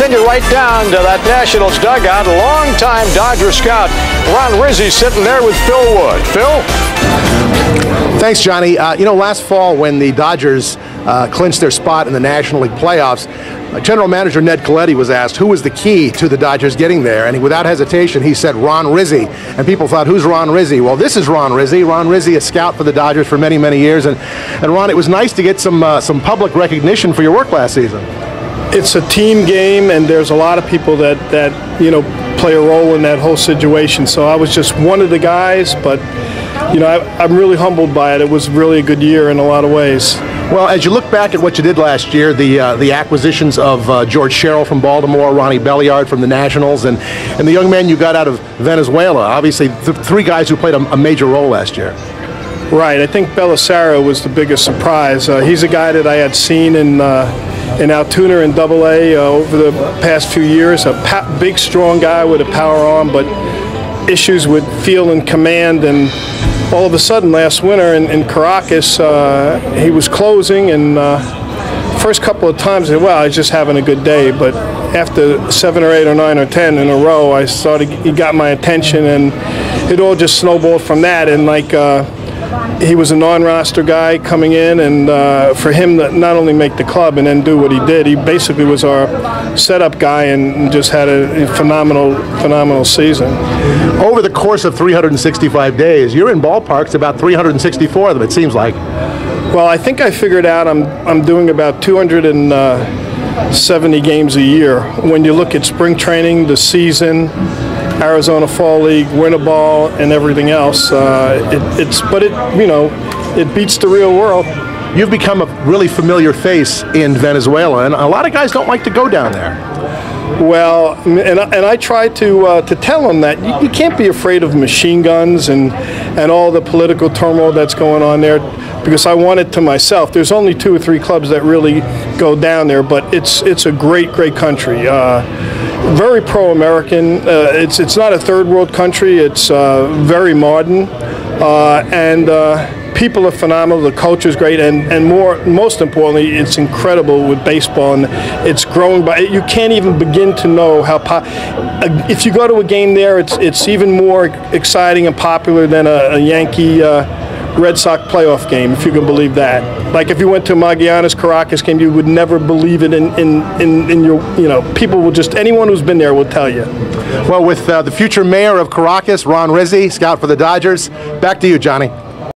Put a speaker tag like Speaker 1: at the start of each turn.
Speaker 1: send you right down to that Nationals dugout. Longtime Dodger scout Ron Rizzi sitting there with Phil Wood. Phil?
Speaker 2: Thanks, Johnny. Last fall when the Dodgers clinched their spot in the National League playoffs, General Manager Ned Colletti was asked who was the key to the Dodgers getting there, and without hesitation he said Ron Rizzi. And people thought, who's Ron Rizzi? Well, this is Ron Rizzi. Ron Rizzi, a scout for the Dodgers for many, many years. And Ron, it was nice to get some public recognition for your work last season.
Speaker 3: It's a team game, and there's a lot of people that play a role in that whole situation. So I was just one of the guys, but I'm really humbled by it. It was really a good year in a lot of ways.
Speaker 2: Well, as you look back at what you did last year, the acquisitions of George Sherrill from Baltimore, Ronnie Belliard from the Nationals, and the young man you got out of Venezuela, obviously three guys who played a major role last year.
Speaker 3: Right. I think Belisaro was the biggest surprise. He's a guy that I had seen in Altoona in AA over the past few years. A big, strong guy with a power arm, but issues with feel and command. And all of a sudden, last winter in Caracas, he was closing, and first couple of times, I said, well, I was just having a good day. But after 7 or 8 or 9 or 10 in a row, he got my attention, and it all just snowballed from that. And he was a non-roster guy coming in, and for him to not only make the club and then do what he did, he basically was our setup guy and just had a phenomenal season.
Speaker 2: Over the course of 365 days, you're in ballparks about 364 of them, it seems like.
Speaker 3: Well, I think I figured out I'm doing about 270 games a year. When you look at spring training, the season, Arizona Fall League, Winter Ball, and everything else, it beats the real world.
Speaker 2: You've become a really familiar face in Venezuela, and a lot of guys don't like to go down there.
Speaker 3: Well, and I try to tell them that you can't be afraid of machine guns and all the political turmoil that's going on there, because I want it to myself. There's only 2 or 3 clubs that really go down there, but it's a great country. Very pro-American. It's not a third world country. It's very modern, and people are phenomenal. The culture is great, and most importantly, it's incredible with baseball, and it's growing. You can't even begin to know how. If you go to a game there, it's even more exciting and popular than a Yankee Red Sox playoff game, if you can believe that. Like if you went to Magallanes Caracas game, you would never believe it in your, people will just, anyone who's been there will tell you.
Speaker 2: Well, with the future mayor of Caracas, Ron Rizzi, scout for the Dodgers, back to you, Johnny.